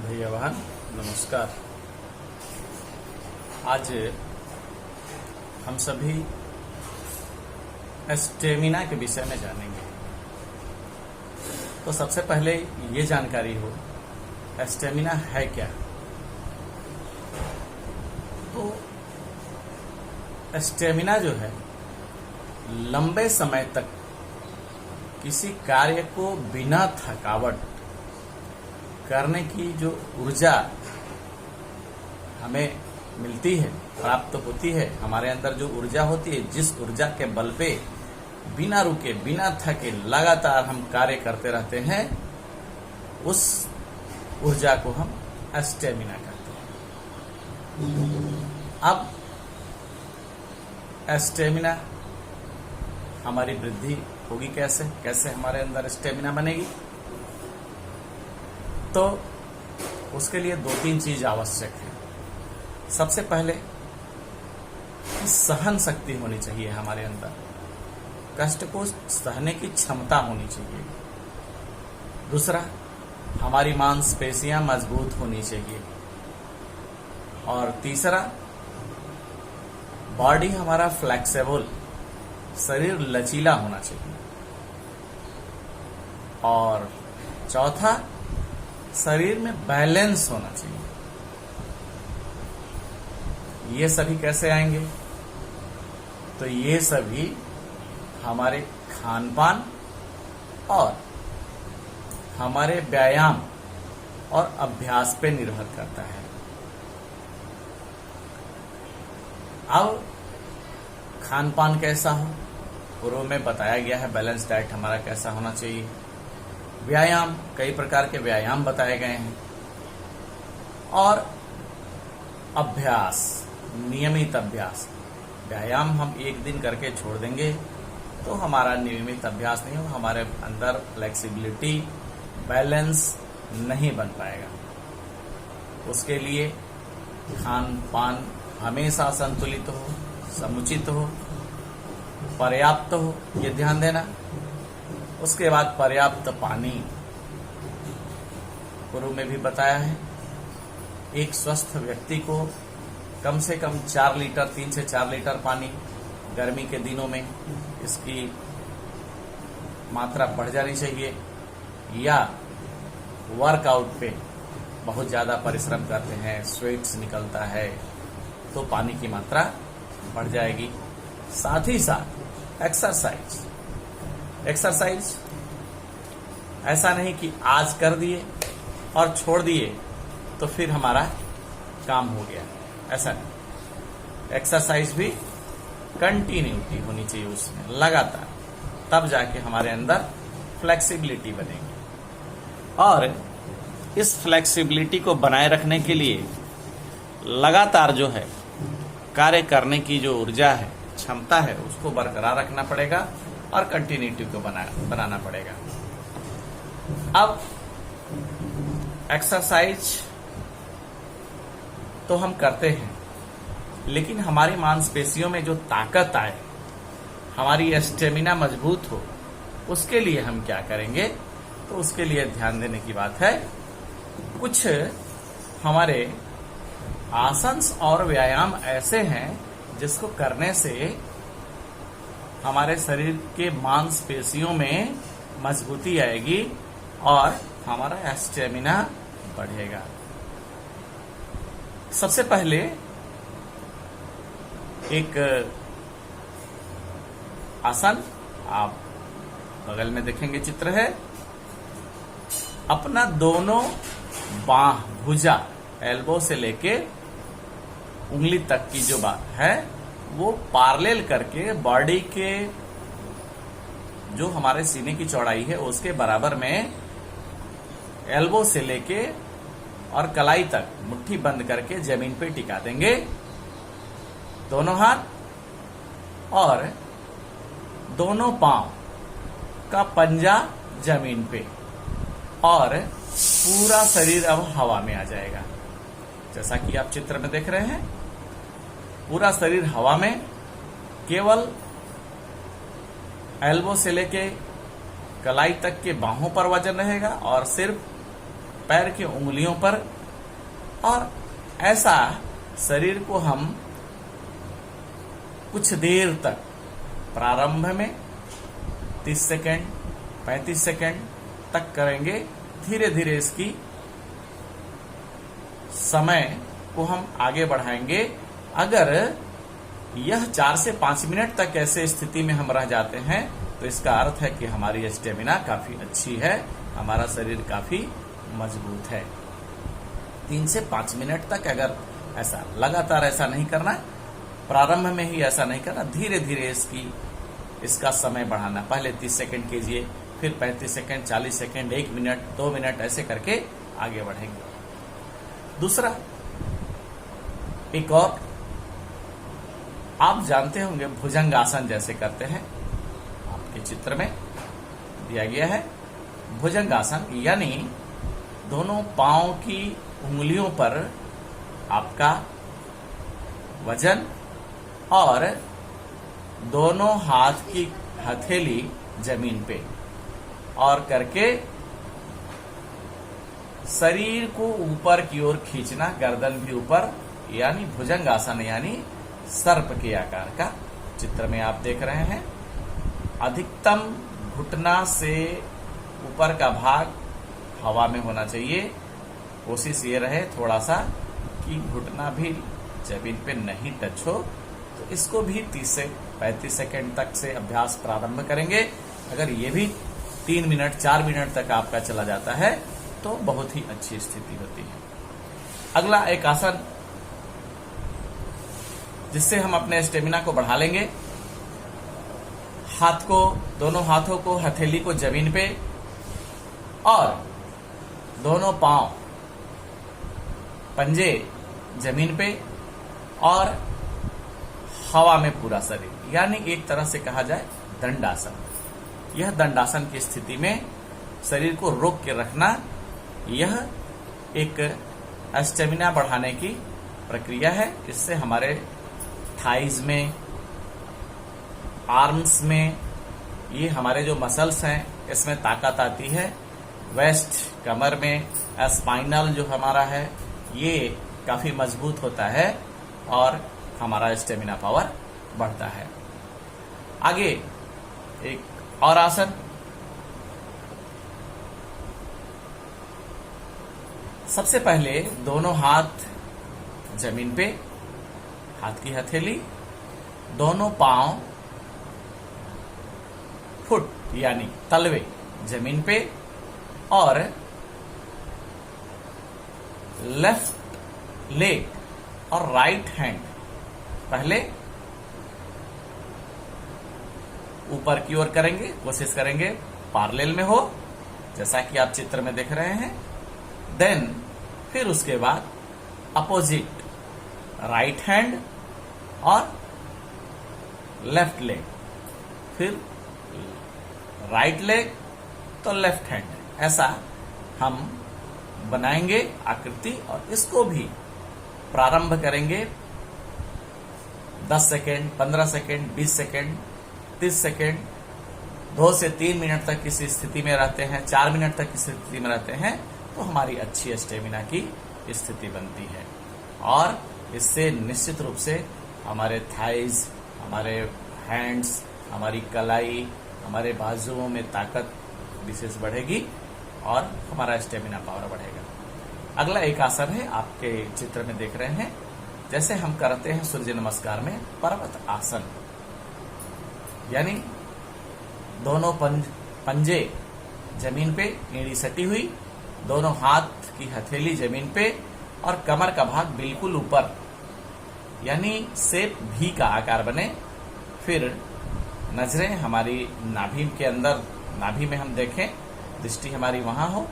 भैया बहन नमस्कार। आज हम सभी स्टेमिना के विषय में जानेंगे। तो सबसे पहले ये जानकारी हो, स्टेमिना है क्या। तो स्टेमिना जो है लंबे समय तक किसी कार्य को बिना थकावट करने की जो ऊर्जा हमें मिलती है, प्राप्त होती है, हमारे अंदर जो ऊर्जा होती है, जिस ऊर्जा के बल पे बिना रुके बिना थके लगातार हम कार्य करते रहते हैं, उस ऊर्जा को हम स्टेमिना कहते हैं। अब स्टेमिना हमारी वृद्धि होगी कैसे, कैसे हमारे अंदर स्टेमिना बनेगी। तो उसके लिए 2-3 चीज आवश्यक है। सबसे पहले सहन शक्ति होनी चाहिए हमारे अंदर, कष्ट को सहने की क्षमता होनी चाहिए। दूसरा, हमारी मांसपेशियां मजबूत होनी चाहिए। और तीसरा, बॉडी हमारा फ्लेक्सिबल, शरीर लचीला होना चाहिए। और चौथा, शरीर में बैलेंस होना चाहिए। ये सभी कैसे आएंगे? तो ये सभी हमारे खान पान और हमारे व्यायाम और अभ्यास पे निर्भर करता है। अब खान पान कैसा हो, पूर्व में बताया गया है। बैलेंस डाइट हमारा कैसा होना चाहिए। व्यायाम, कई प्रकार के व्यायाम बताए गए हैं। और अभ्यास, नियमित अभ्यास। व्यायाम हम एक दिन करके छोड़ देंगे तो हमारा नियमित अभ्यास नहीं होगा, हमारे अंदर फ्लेक्सिबिलिटी, बैलेंस नहीं बन पाएगा। उसके लिए खान पान हमेशा संतुलित हो, समुचित हो, पर्याप्त हो, ये ध्यान देना। उसके बाद पर्याप्त पानी, पूर्व में भी बताया है। एक स्वस्थ व्यक्ति को कम से कम 4 लीटर, 3 से 4 लीटर पानी, गर्मी के दिनों में इसकी मात्रा बढ़ जानी चाहिए। या वर्कआउट पे बहुत ज्यादा परिश्रम करते हैं, स्वेट्स निकलता है, तो पानी की मात्रा बढ़ जाएगी। साथ ही साथ एक्सरसाइज ऐसा नहीं कि आज कर दिए और छोड़ दिए तो फिर हमारा काम हो गया, ऐसा नहीं। एक्सरसाइज भी कंटिन्यूटी होनी चाहिए उसमें, लगातार, तब जाके हमारे अंदर फ्लेक्सिबिलिटी बनेगी। और इस फ्लेक्सिबिलिटी को बनाए रखने के लिए लगातार जो है कार्य करने की जो ऊर्जा है, क्षमता है, उसको बरकरार रखना पड़ेगा और कंटिन्यूटी को बनाना पड़ेगा। अब एक्सरसाइज तो हम करते हैं, लेकिन हमारी मांसपेशियों में जो ताकत आए, हमारी स्टेमिना मजबूत हो, उसके लिए हम क्या करेंगे? तो उसके लिए ध्यान देने की बात है। कुछ हमारे आसन और व्यायाम ऐसे हैं जिसको करने से हमारे शरीर के मांसपेशियों में मजबूती आएगी और हमारा स्टेमिना बढ़ेगा। सबसे पहले एक आसन, आप बगल में देखेंगे चित्र है। अपना दोनों बाह, भुजा, एल्बो से लेके उंगली तक की जो बात है वो पार्लेल करके बॉडी के जो हमारे सीने की चौड़ाई है उसके बराबर में एल्बो से लेके और कलाई तक मुट्ठी बंद करके जमीन पे टिका देंगे दोनों हाथ, और दोनों पांव का पंजा जमीन पे, और पूरा शरीर अब हवा में आ जाएगा। जैसा कि आप चित्र में देख रहे हैं, पूरा शरीर हवा में, केवल एल्बो से लेके कलाई तक के बाहों पर वजन रहेगा और सिर्फ पैर की उंगलियों पर और ऐसा शरीर को हम कुछ देर तक, प्रारंभ में 30 सेकेंड 35 सेकेंड तक करेंगे। धीरे धीरे इसकी समय को हम आगे बढ़ाएंगे। अगर यह 4 से 5 मिनट तक ऐसे स्थिति में हम रह जाते हैं तो इसका अर्थ है कि हमारी स्टेमिना काफी अच्छी है, हमारा शरीर काफी मजबूत है। 3 से 5 मिनट तक अगर ऐसा लगातार ऐसा नहीं करना, प्रारंभ में ही ऐसा नहीं करना, धीरे धीरे इसका समय बढ़ाना। पहले 30 सेकंड कीजिए, फिर 35 सेकंड, 40 सेकंड, 1 मिनट, 2 मिनट, ऐसे करके आगे बढ़ेंगे। दूसरा, एक और आप जानते होंगे भुजंगासन जैसे करते हैं, आपके चित्र में दिया गया है। भुजंगासन यानी दोनों पांव की उंगलियों पर आपका वजन और दोनों हाथ की हथेली जमीन पे, और करके शरीर को ऊपर की ओर खींचना, गर्दन भी ऊपर, यानी भुजंगासन यानी सर्प के आकार का चित्र में आप देख रहे हैं। अधिकतम घुटना से ऊपर का भाग हवा में होना चाहिए। कोशिश ये रहे थोड़ा सा कि घुटना भी जमीन पे नहीं टच हो। तो इसको भी 30 से 35 सेकंड तक से अभ्यास प्रारंभ करेंगे। अगर ये भी 3 मिनट 4 मिनट तक आपका चला जाता है तो बहुत ही अच्छी स्थिति होती है। अगला एक आसन जिससे हम अपने स्टेमिना को बढ़ा लेंगे। दोनों हाथों को, हथेली को जमीन पे और दोनों पांव, पंजे जमीन पे और हवा में पूरा शरीर, यानी एक तरह से कहा जाए दंडासन। यह दंडासन की स्थिति में शरीर को रोक के रखना, यह एक स्टेमिना बढ़ाने की प्रक्रिया है। इससे हमारे थाइज में, आर्म्स में, ये हमारे जो मसल्स हैं इसमें ताकत आती है। वेस्ट, कमर में, स्पाइनल जो हमारा है ये काफी मजबूत होता है और हमारा स्टेमिना पावर बढ़ता है। आगे एक और आसन, सबसे पहले दोनों हाथ जमीन पे, हाथ की हथेली, दोनों पांव फुट यानी तलवे जमीन पे और लेफ्ट लेग और राइट हैंड पहले ऊपर की ओर करेंगे। कोशिश करेंगे पैरेलल में हो, जैसा कि आप चित्र में देख रहे हैं। देन फिर उसके बाद अपोजिट राइट हैंड और लेफ्ट लेग, फिर राइट लेग तो लेफ्ट हैंड, ऐसा हम बनाएंगे आकृति। और इसको भी प्रारंभ करेंगे 10 सेकेंड, 15 सेकेंड, 20 सेकेंड, 30 सेकेंड, 2 से 3 मिनट तक किसी स्थिति में रहते हैं, 4 मिनट तक किसी स्थिति में रहते हैं, तो हमारी अच्छी स्टेमिना की स्थिति बनती है। और इससे निश्चित रूप से हमारे थाइज, हमारे हैंड्स, हमारी कलाई, हमारे बाजुओं में ताकत विशेष बढ़ेगी और हमारा स्टेमिना पावर बढ़ेगा। अगला एक आसन है, आपके चित्र में देख रहे हैं, जैसे हम करते हैं सूर्य नमस्कार में पर्वत आसन, यानी दोनों पंजे जमीन पे, एड़ी सटी हुई, दोनों हाथ की हथेली जमीन पे और कमर का भाग बिल्कुल ऊपर, यानी शेप भी का आकार बने। फिर नजरें हमारी नाभि के अंदर, नाभि में हम देखें, दृष्टि हमारी वहां हो।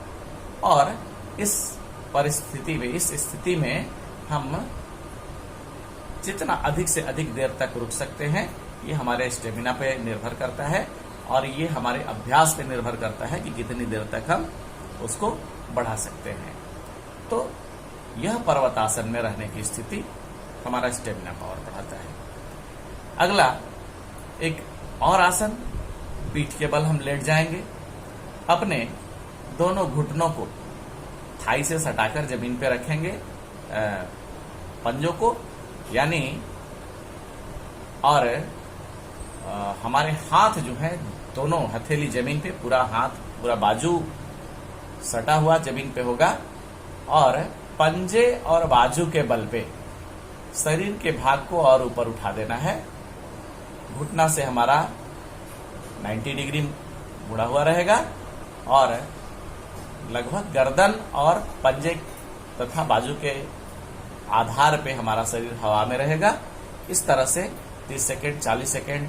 और इस परिस्थिति में, इस स्थिति में हम जितना अधिक से अधिक देर तक रुक सकते हैं, ये हमारे स्टेमिना पे निर्भर करता है और ये हमारे अभ्यास पे निर्भर करता है कि कितनी देर तक हम उसको बढ़ा सकते हैं। तो यह पर्वतासन में रहने की स्थिति हमारा स्टेमिना पावर बढ़ाता है। अगला एक और आसन, पीठ के बल हम लेट जाएंगे, अपने दोनों घुटनों को थाई से सटाकर जमीन पे रखेंगे पंजों को, यानी और हमारे हाथ जो है दोनों हथेली जमीन पे, पूरा हाथ पूरा बाजू सटा हुआ जमीन पे होगा और पंजे और बाजू के बल पे शरीर के भाग को और ऊपर उठा देना है। घुटना से हमारा 90 डिग्री मुड़ा हुआ रहेगा और लगभग गर्दन और पंजे तथा बाजू के आधार पे हमारा शरीर हवा में रहेगा। इस तरह से 30 सेकेंड, 40 सेकेंड,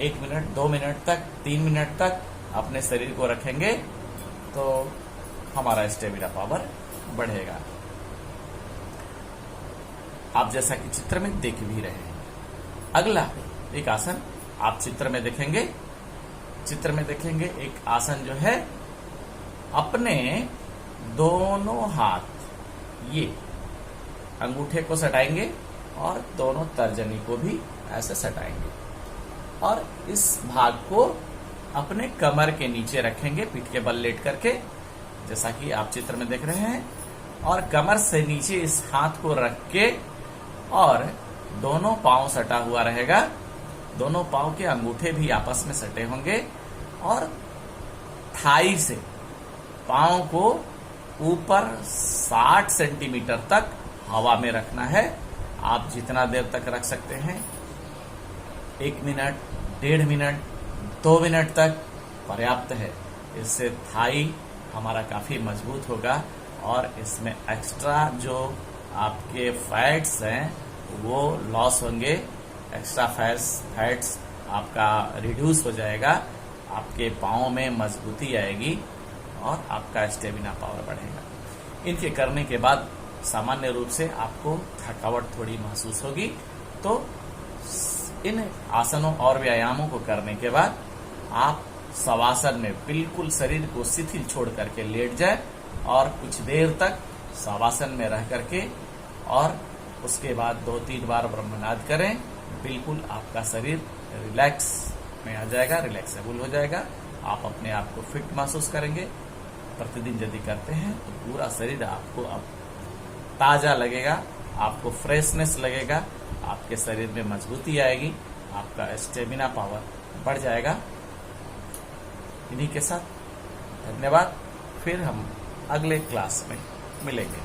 1 मिनट, 2 मिनट तक, 3 मिनट तक अपने शरीर को रखेंगे तो हमारा स्टेमिना पावर बढ़ेगा। आप जैसा कि चित्र में देख भी रहे हैं। अगला एक आसन आप चित्र में देखेंगे। चित्र में देखेंगे एक आसन जो है, अपने दोनों हाथ ये अंगूठे को सटाएंगे और दोनों तर्जनी को भी ऐसे सटाएंगे और इस भाग को अपने कमर के नीचे रखेंगे, पीठ के बल लेट करके, जैसा कि आप चित्र में देख रहे हैं। और कमर से नीचे इस हाथ को रख के और दोनों पांव सटा हुआ रहेगा, दोनों पांव के अंगूठे भी आपस में सटे होंगे और थाई से पांव को ऊपर 60 सेंटीमीटर तक हवा में रखना है। आप जितना देर तक रख सकते हैं, 1 मिनट, 1.5 मिनट, 2 मिनट तक पर्याप्त है। इससे थाई हमारा काफी मजबूत होगा और इसमें एक्स्ट्रा जो आपके फैट्स हैं वो लॉस होंगे। एक्स्ट्रा फैट्स आपका रिड्यूस हो जाएगा, आपके पाँव में मजबूती आएगी और आपका स्टेमिना पावर बढ़ेगा। इनके करने के बाद सामान्य रूप से आपको थकावट थोड़ी महसूस होगी। तो इन आसनों और व्यायामों को करने के बाद आप शवासन में बिल्कुल शरीर को शिथिल छोड़ करके लेट जाए और कुछ देर तक शवासन में रह करके और उसके बाद 2-3 बार ब्रह्मनाद करें। बिल्कुल आपका शरीर रिलैक्स में आ जाएगा, रिलैक्सेबल हो जाएगा। आप अपने आप को फिट महसूस करेंगे। प्रतिदिन यदि करते हैं तो पूरा शरीर आपको अब ताजा लगेगा, आपको फ्रेशनेस लगेगा, आपके शरीर में मजबूती आएगी, आपका स्टेमिना पावर बढ़ जाएगा। इन्हीं के साथ धन्यवाद। फिर हम अगले क्लास में मिलेंगे।